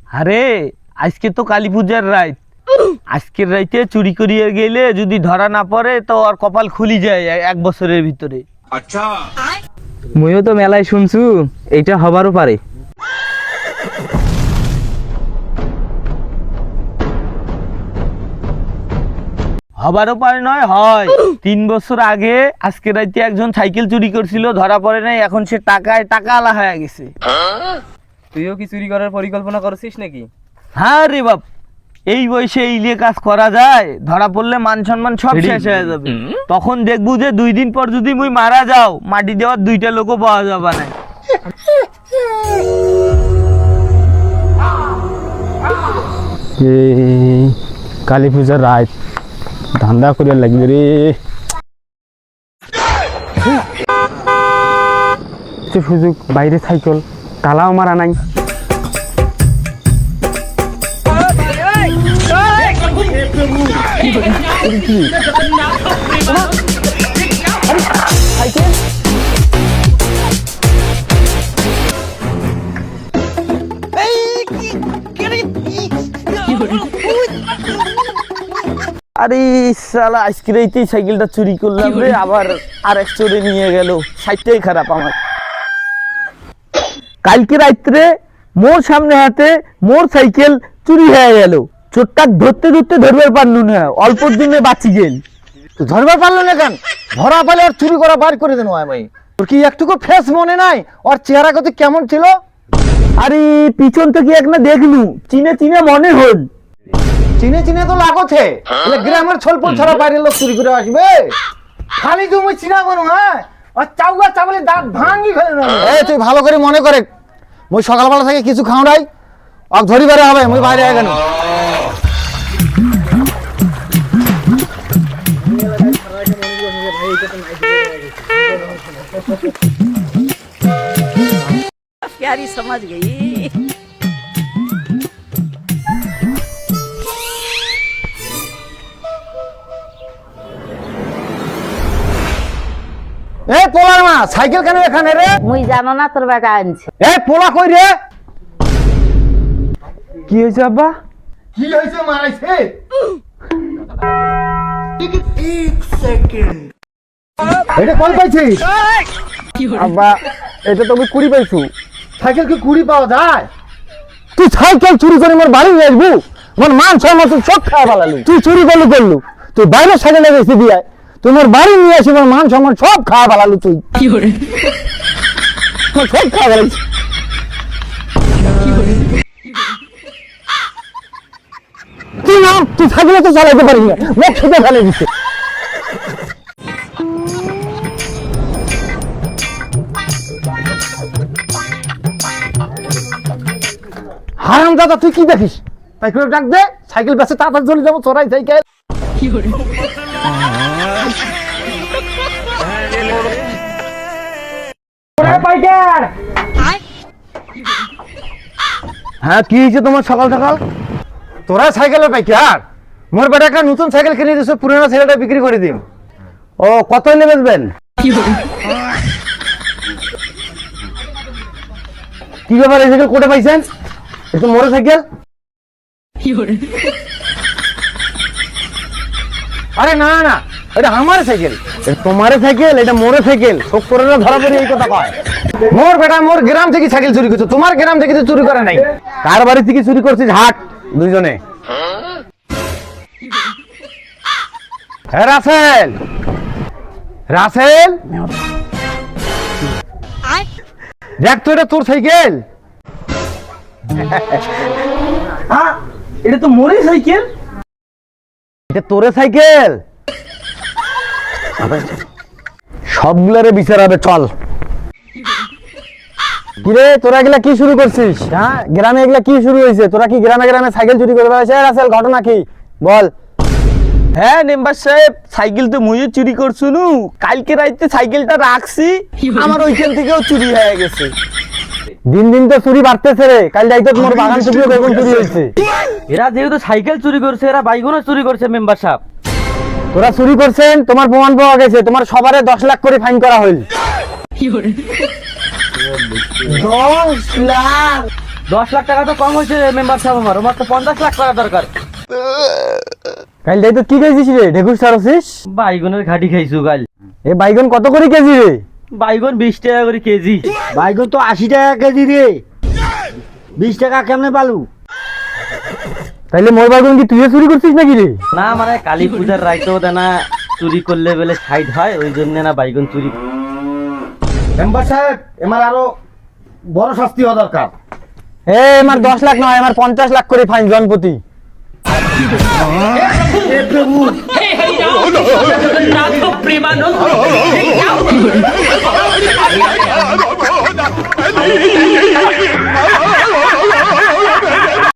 আরে আজকে তো কালী পূজার রাত, আজকের রাইতে চুরি করিয়ে গেলে যদি ধরা না পড়ে তো আর কপাল খুলি যায় এক বছরের ভিতরে। আচ্ছা, মুইও তো মেলায় শুনছু এইটা হবারও পারে। হবারও পারে নয়, হয়। 3 বছর আগে আজকের রাইতে একজন সাইকেল চুরি করছিল, ধরা পড়ে নাই, এখন সে টাকায় টাকা আলা হয়ে গেছে। তুইও কি চুরি করার পরিকল্পনা করছিস নাকি? হ্যাঁ রে বাপ, এই বয়সে এই নিয়ে কাজ করা যায়? ধরা পড়লে মান সম্মান সব শেষ হয়ে যাবে। তখন দেখবো যে 2 দিন পর যদি মুই মারা যাও, মাটি দেওয়ার 2টা লোকও পাওয়া যাবে না। কালী পূজার রাত ধান্দা করিয়া লাগবে রে। সুযোগ বাইরে সাইকেল তালাও মারা নাই। আরে শালা আজকে রাইতেই সাইকেলটা চুরি করলাম রে, আবার আরেক চোরে নিয়ে গেল। সাইডটাই খারাপ আমার। কালকে রাত্রে মোর সামনে হাতে মোর সাইকেল চুরি হয়ে গেল। চোরটা ধরতে ধরতে ধরবার পারলু না, অল্প দিনে বাঁচি গেল। তুই ধরবার পারলো না কেন? ধরা পালে আর চুরি করা বার করে দেন ভাই। তোর কি একটুকু ফেস মনে নাই ওর চেহারা কত কেমন ছিল? আরে পিছন থেকে একটা দেখলু, চিনে চিনে মনে হল। চিনে চিনে তো লাগছে, গ্রামের ছলপল ছাড়া বাইরে লোক চুরি করে আসবে। খালি তুমি চিনা করো, হ্যাঁ আর চাউগা চাবলে দাঁত ভাঙি ফেলে না। এই তুই ভালো করে মনে করে, মুই সকালবেলা থেকে কিছু খাও নাই, অক ধরিবারে হবে, মুই বাইরে আগে না। प्यारी समझ गई। এই পোলার মা, সাইকেল কেন এখানে রে? মুই জানো না তোর বেটা আনছে। এই পোলা কই রে? কি হয়েছে আব্বা? কি হয়েছে? মারাইছে? এটা কল পাইছিস? আব্বা এটা তো আমি কুড়ি পাইছু। সাইকেল কি কুড়ি পাওয়া যায়? তুই সাইকেল চুরি করে আমার বাড়ি নিয়ে আসবো? আমার মান সম্মান সব খাওয়া ভালো। তুই চুরি করলু, তুই বাইরে সাইকেল এসে দিয়ে তোমার বাড়ি নিয়ে আসি, আমার মান সম্মান সব খাওয়া ভালো। তুই সব খাওয়া ভালো। তুই না, তুই সাইকেলে তো চালাইতে পারিস না, মুখ খেতে ফেলে দিচ্ছে। হারাম দাদা, তুই কি দেখিস? সাইকেল ডাক দে, সাইকেল বেসে তাড়াতাড়ি চলে যাবো। চড়াই সাইকেল হ্যাঁ কি হয়েছে তোমার সকাল সকাল? তোরা সাইকেলের পাইকার, মোর বেটা একটা নতুন সাইকেল কিনে দিয়েছে, পুরোনো সাইকেলটা বিক্রি করে দিন। ও কত হলে বেচবেন? কি ব্যাপার, এই সাইকেল কোটে পাইছেন? এটা মোর সাইকেল। আরে না না, এটা আমার সাইকেল। তোমার সাইকেল? এটা মোরে সাইকেল। শোক করে না ধরা পড়ে এই কথা কয়। মোর বেটা মোর গ্রাম থেকে সাইকেল চুরি করছে, তোমার গ্রাম থেকে তো চুরি করে নাই। কার বাড়ি থেকে চুরি করছিস? হাট দুইজনে। হ্যাঁ রাসেল, রাসেল দেখ তো, এটা তোর সাইকেল। এটা তো মোরে সাইকেল। এটা তোরে সাইকেল? সবগুলারে বিচার হবে, চল। কিরে তোরা এগুলা কি শুরু করছিস? হ্যাঁ গ্রামে এগুলা কি শুরু হয়েছে? তোরা কি গ্রামে গ্রামে সাইকেল চুরি করে বেড়াচ্ছিস? রাসেল ঘটনা কি বল? হ্যাঁ মেম্বার সাহেব, সাইকেল তো মুইও চুরি করছুনু। কালকে রাইতে সাইকেলটা রাখছি, আমার ওইখান থেকেও চুরি হয়ে গেছে। দিন দিন তো চুরি বাড়তেছে রে। কাল যাইতে তোমার বাগান থেকে বেগুন চুরি হয়েছে। এরা যেহেতু সাইকেল চুরি করছে, এরা বাইকও চুরি করছে মেম্বার সাহেব। তোরা চুরি করছেন, তোমার প্রমাণ পাওয়া গেছে। তোমার সবারে 10 লাখ করে ফাইন করা হইল। 10 লাখ? 10 লাখ টাকা তো কম হয়েছে মেম্বার সাহেব, আমার তো 50 লাখ টাকা দরকার। কাল যাই তো কি খাইছিস রে, ঢেকুর সারছিস? বাইগনের ঘাটি খাইছু কাল। এ বাইগন কত করে কেজি রে? বাইগন 20 টাকা করে কেজি। বাইগন তো 80 টাকা কেজি রে, 20 টাকা কেমনে পালু? তাইলে মোর বাইগন কি তুই চুরি করছিস নাকি রে? না মানে কালী পূজার রাইতেও দেনা চুরি করলে বলে সাইড হয়, ওই জন্য না বাইগন চুরি। মেম্বার সাহেব এমার আরো বড় শাস্তি হওয়া দরকার। এ আমার 10 লাখ নয়, আমার 50 লাখ করে ফাইন জনপ্রতি। প্রেমানন্দ